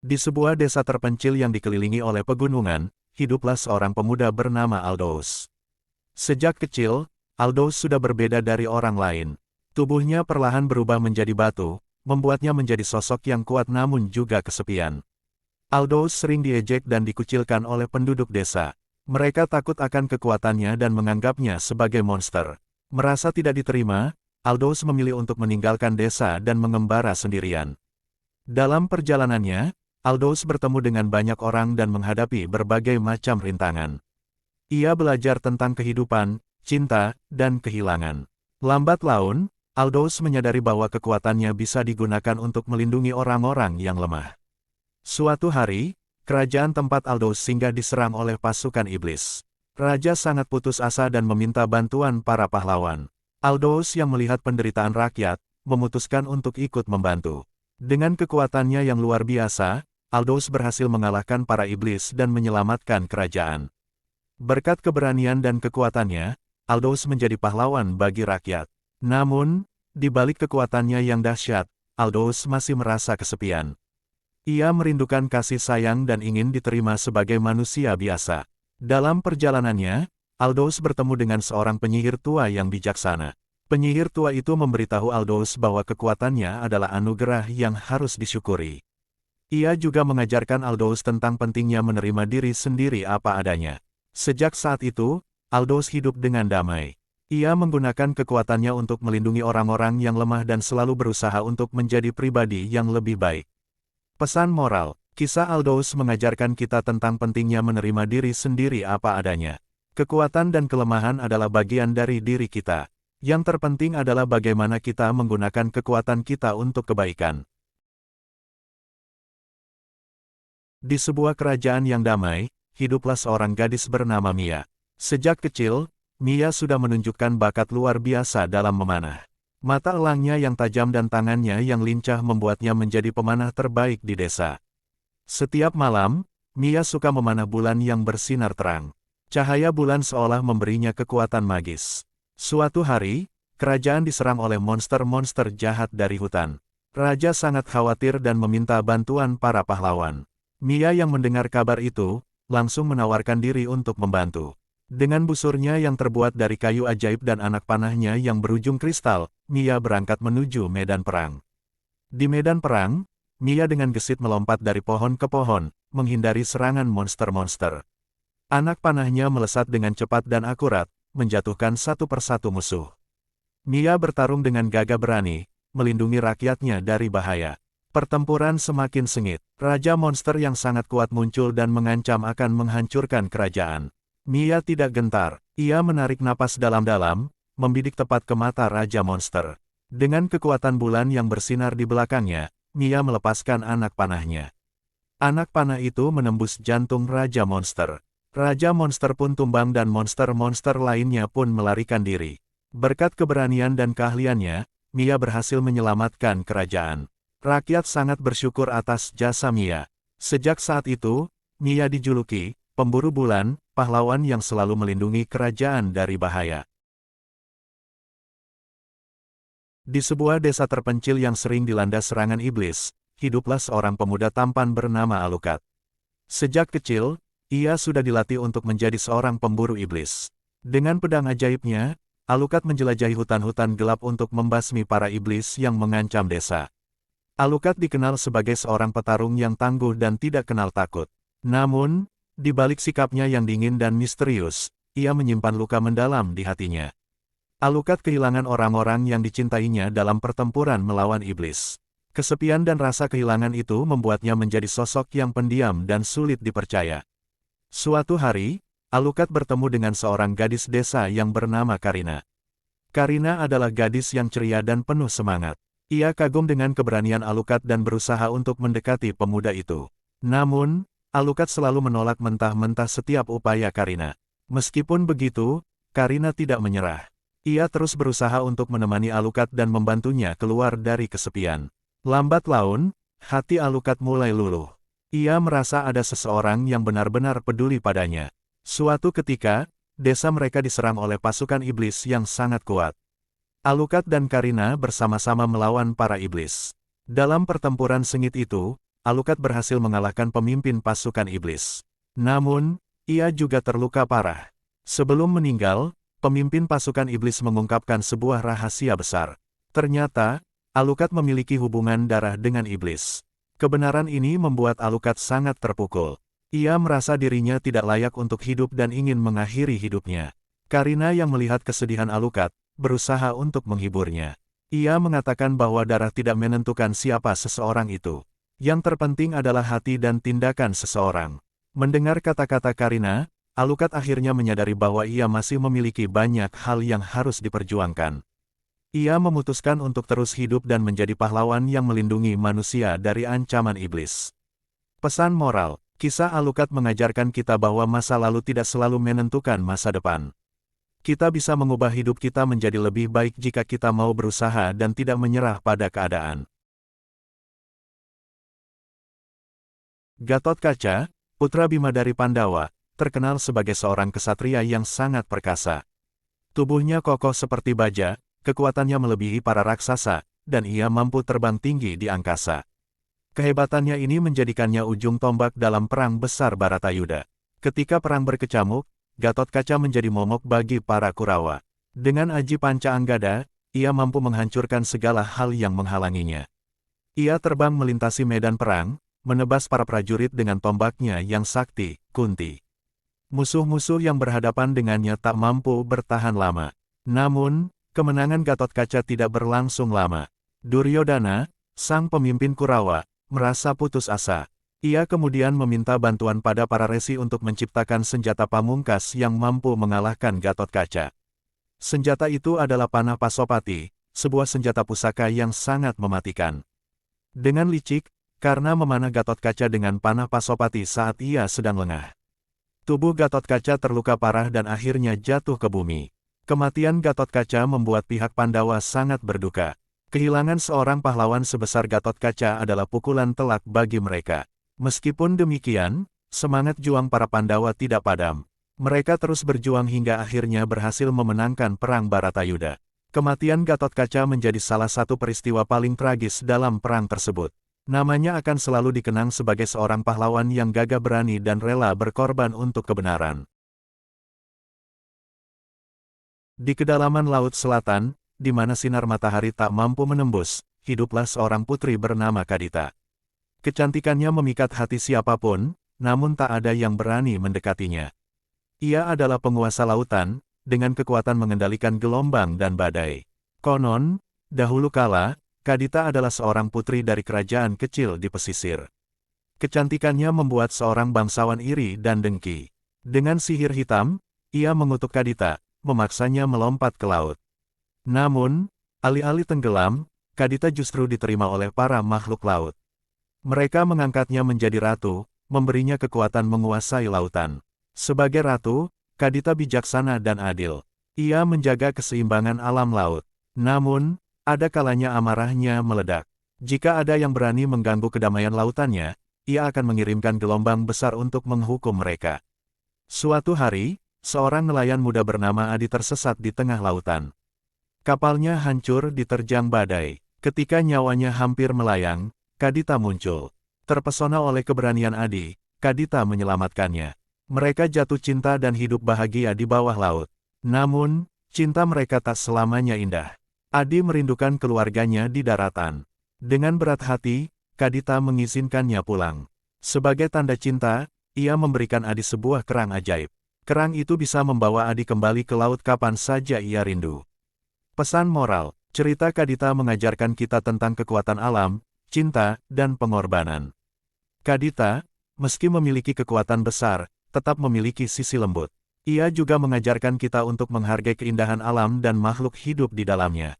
Di sebuah desa terpencil yang dikelilingi oleh pegunungan, hiduplah seorang pemuda bernama Aldous. Sejak kecil, Aldous sudah berbeda dari orang lain. Tubuhnya perlahan berubah menjadi batu, membuatnya menjadi sosok yang kuat namun juga kesepian. Aldous sering diejek dan dikucilkan oleh penduduk desa. Mereka takut akan kekuatannya dan menganggapnya sebagai monster. Merasa tidak diterima, Aldous memilih untuk meninggalkan desa dan mengembara sendirian. Dalam perjalanannya, Aldous bertemu dengan banyak orang dan menghadapi berbagai macam rintangan. Ia belajar tentang kehidupan, cinta, dan kehilangan. Lambat laun, Aldous menyadari bahwa kekuatannya bisa digunakan untuk melindungi orang-orang yang lemah. Suatu hari, kerajaan tempat Aldous singgah diserang oleh pasukan iblis. Raja sangat putus asa dan meminta bantuan para pahlawan. Aldous yang melihat penderitaan rakyat, memutuskan untuk ikut membantu. Dengan kekuatannya yang luar biasa, Aldous berhasil mengalahkan para iblis dan menyelamatkan kerajaan. Berkat keberanian dan kekuatannya, Aldous menjadi pahlawan bagi rakyat. Namun, di balik kekuatannya yang dahsyat, Aldous masih merasa kesepian. Ia merindukan kasih sayang dan ingin diterima sebagai manusia biasa. Dalam perjalanannya, Aldous bertemu dengan seorang penyihir tua yang bijaksana. Penyihir tua itu memberitahu Aldous bahwa kekuatannya adalah anugerah yang harus disyukuri. Ia juga mengajarkan Aldous tentang pentingnya menerima diri sendiri apa adanya. Sejak saat itu, Aldous hidup dengan damai. Ia menggunakan kekuatannya untuk melindungi orang-orang yang lemah dan selalu berusaha untuk menjadi pribadi yang lebih baik. Pesan moral, kisah Aldous mengajarkan kita tentang pentingnya menerima diri sendiri apa adanya. Kekuatan dan kelemahan adalah bagian dari diri kita. Yang terpenting adalah bagaimana kita menggunakan kekuatan kita untuk kebaikan. Di sebuah kerajaan yang damai, hiduplah seorang gadis bernama Mia. Sejak kecil, Mia sudah menunjukkan bakat luar biasa dalam memanah. Mata elangnya yang tajam dan tangannya yang lincah membuatnya menjadi pemanah terbaik di desa. Setiap malam, Mia suka memanah bulan yang bersinar terang. Cahaya bulan seolah memberinya kekuatan magis. Suatu hari, kerajaan diserang oleh monster-monster jahat dari hutan. Raja sangat khawatir dan meminta bantuan para pahlawan. Mia yang mendengar kabar itu, langsung menawarkan diri untuk membantu. Dengan busurnya yang terbuat dari kayu ajaib dan anak panahnya yang berujung kristal, Mia berangkat menuju medan perang. Di medan perang, Mia dengan gesit melompat dari pohon ke pohon, menghindari serangan monster-monster. Anak panahnya melesat dengan cepat dan akurat, menjatuhkan satu persatu musuh. Mia bertarung dengan gagah berani, melindungi rakyatnya dari bahaya. Pertempuran semakin sengit. Raja monster yang sangat kuat muncul dan mengancam akan menghancurkan kerajaan. Mia tidak gentar. Ia menarik napas dalam-dalam, membidik tepat ke mata Raja monster. Dengan kekuatan bulan yang bersinar di belakangnya, Mia melepaskan anak panahnya. Anak panah itu menembus jantung Raja monster. Raja monster pun tumbang dan monster-monster lainnya pun melarikan diri. Berkat keberanian dan keahliannya, Mia berhasil menyelamatkan kerajaan. Rakyat sangat bersyukur atas jasa Mia. Sejak saat itu, Mia dijuluki pemburu bulan, pahlawan yang selalu melindungi kerajaan dari bahaya. Di sebuah desa terpencil yang sering dilanda serangan iblis, hiduplah seorang pemuda tampan bernama Alucard. Sejak kecil, ia sudah dilatih untuk menjadi seorang pemburu iblis. Dengan pedang ajaibnya, Alucard menjelajahi hutan-hutan gelap untuk membasmi para iblis yang mengancam desa. Alucard dikenal sebagai seorang petarung yang tangguh dan tidak kenal takut. Namun, di balik sikapnya yang dingin dan misterius, ia menyimpan luka mendalam di hatinya. Alucard kehilangan orang-orang yang dicintainya dalam pertempuran melawan iblis. Kesepian dan rasa kehilangan itu membuatnya menjadi sosok yang pendiam dan sulit dipercaya. Suatu hari, Alucard bertemu dengan seorang gadis desa yang bernama Karina. Karina adalah gadis yang ceria dan penuh semangat. Ia kagum dengan keberanian Alucard dan berusaha untuk mendekati pemuda itu. Namun, Alucard selalu menolak mentah-mentah setiap upaya Karina. Meskipun begitu, Karina tidak menyerah. Ia terus berusaha untuk menemani Alucard dan membantunya keluar dari kesepian. Lambat laun, hati Alucard mulai luluh. Ia merasa ada seseorang yang benar-benar peduli padanya. Suatu ketika, desa mereka diserang oleh pasukan iblis yang sangat kuat. Alucard dan Karina bersama-sama melawan para iblis. Dalam pertempuran sengit itu, Alucard berhasil mengalahkan pemimpin pasukan iblis. Namun, ia juga terluka parah. Sebelum meninggal, pemimpin pasukan iblis mengungkapkan sebuah rahasia besar. Ternyata, Alucard memiliki hubungan darah dengan iblis. Kebenaran ini membuat Alucard sangat terpukul. Ia merasa dirinya tidak layak untuk hidup dan ingin mengakhiri hidupnya. Karina yang melihat kesedihan Alucard, berusaha untuk menghiburnya. Ia mengatakan bahwa darah tidak menentukan siapa seseorang itu. Yang terpenting adalah hati dan tindakan seseorang. Mendengar kata-kata Karina, Alucard akhirnya menyadari bahwa ia masih memiliki banyak hal yang harus diperjuangkan. Ia memutuskan untuk terus hidup dan menjadi pahlawan yang melindungi manusia dari ancaman iblis. Pesan moral, kisah Alucard mengajarkan kita bahwa masa lalu tidak selalu menentukan masa depan. Kita bisa mengubah hidup kita menjadi lebih baik jika kita mau berusaha dan tidak menyerah pada keadaan. Gatot Kaca, putra Bima dari Pandawa, terkenal sebagai seorang kesatria yang sangat perkasa. Tubuhnya kokoh seperti baja, kekuatannya melebihi para raksasa, dan ia mampu terbang tinggi di angkasa. Kehebatannya ini menjadikannya ujung tombak dalam perang besar Bharatayuda. Ketika perang berkecamuk, Gatot Kaca menjadi momok bagi para Kurawa. Dengan aji panca anggada, ia mampu menghancurkan segala hal yang menghalanginya. Ia terbang melintasi medan perang, menebas para prajurit dengan tombaknya yang sakti, Kunti. Musuh-musuh yang berhadapan dengannya tak mampu bertahan lama. Namun, kemenangan Gatot Kaca tidak berlangsung lama. Duryodhana, sang pemimpin Kurawa, merasa putus asa. Ia kemudian meminta bantuan pada para resi untuk menciptakan senjata pamungkas yang mampu mengalahkan Gatot Kaca. Senjata itu adalah panah Pasopati, sebuah senjata pusaka yang sangat mematikan. Dengan licik, karena memanah Gatot Kaca dengan panah Pasopati saat ia sedang lengah. Tubuh Gatot Kaca terluka parah dan akhirnya jatuh ke bumi. Kematian Gatot Kaca membuat pihak Pandawa sangat berduka. Kehilangan seorang pahlawan sebesar Gatot Kaca adalah pukulan telak bagi mereka. Meskipun demikian, semangat juang para Pandawa tidak padam. Mereka terus berjuang hingga akhirnya berhasil memenangkan perang Bharatayuda. Kematian Gatot Kaca menjadi salah satu peristiwa paling tragis dalam perang tersebut. Namanya akan selalu dikenang sebagai seorang pahlawan yang gagah berani dan rela berkorban untuk kebenaran. Di kedalaman Laut Selatan, di mana sinar matahari tak mampu menembus, hiduplah seorang putri bernama Kadita. Kecantikannya memikat hati siapapun, namun tak ada yang berani mendekatinya. Ia adalah penguasa lautan, dengan kekuatan mengendalikan gelombang dan badai. Konon, dahulu kala, Kadita adalah seorang putri dari kerajaan kecil di pesisir. Kecantikannya membuat seorang bangsawan iri dan dengki. Dengan sihir hitam, ia mengutuk Kadita, memaksanya melompat ke laut. Namun, alih-alih tenggelam, Kadita justru diterima oleh para makhluk laut. Mereka mengangkatnya menjadi ratu, memberinya kekuatan menguasai lautan. Sebagai ratu, Kadita bijaksana dan adil. Ia menjaga keseimbangan alam laut. Namun, ada kalanya amarahnya meledak. Jika ada yang berani mengganggu kedamaian lautannya, ia akan mengirimkan gelombang besar untuk menghukum mereka. Suatu hari, seorang nelayan muda bernama Adi tersesat di tengah lautan. Kapalnya hancur diterjang badai. Ketika nyawanya hampir melayang, Kadita muncul. Terpesona oleh keberanian Adi, Kadita menyelamatkannya. Mereka jatuh cinta dan hidup bahagia di bawah laut. Namun, cinta mereka tak selamanya indah. Adi merindukan keluarganya di daratan. Dengan berat hati, Kadita mengizinkannya pulang. Sebagai tanda cinta, ia memberikan Adi sebuah kerang ajaib. Kerang itu bisa membawa Adi kembali ke laut kapan saja ia rindu. Pesan moral, cerita Kadita mengajarkan kita tentang kekuatan alam, cinta, dan pengorbanan. Kadita, meski memiliki kekuatan besar, tetap memiliki sisi lembut. Ia juga mengajarkan kita untuk menghargai keindahan alam dan makhluk hidup di dalamnya.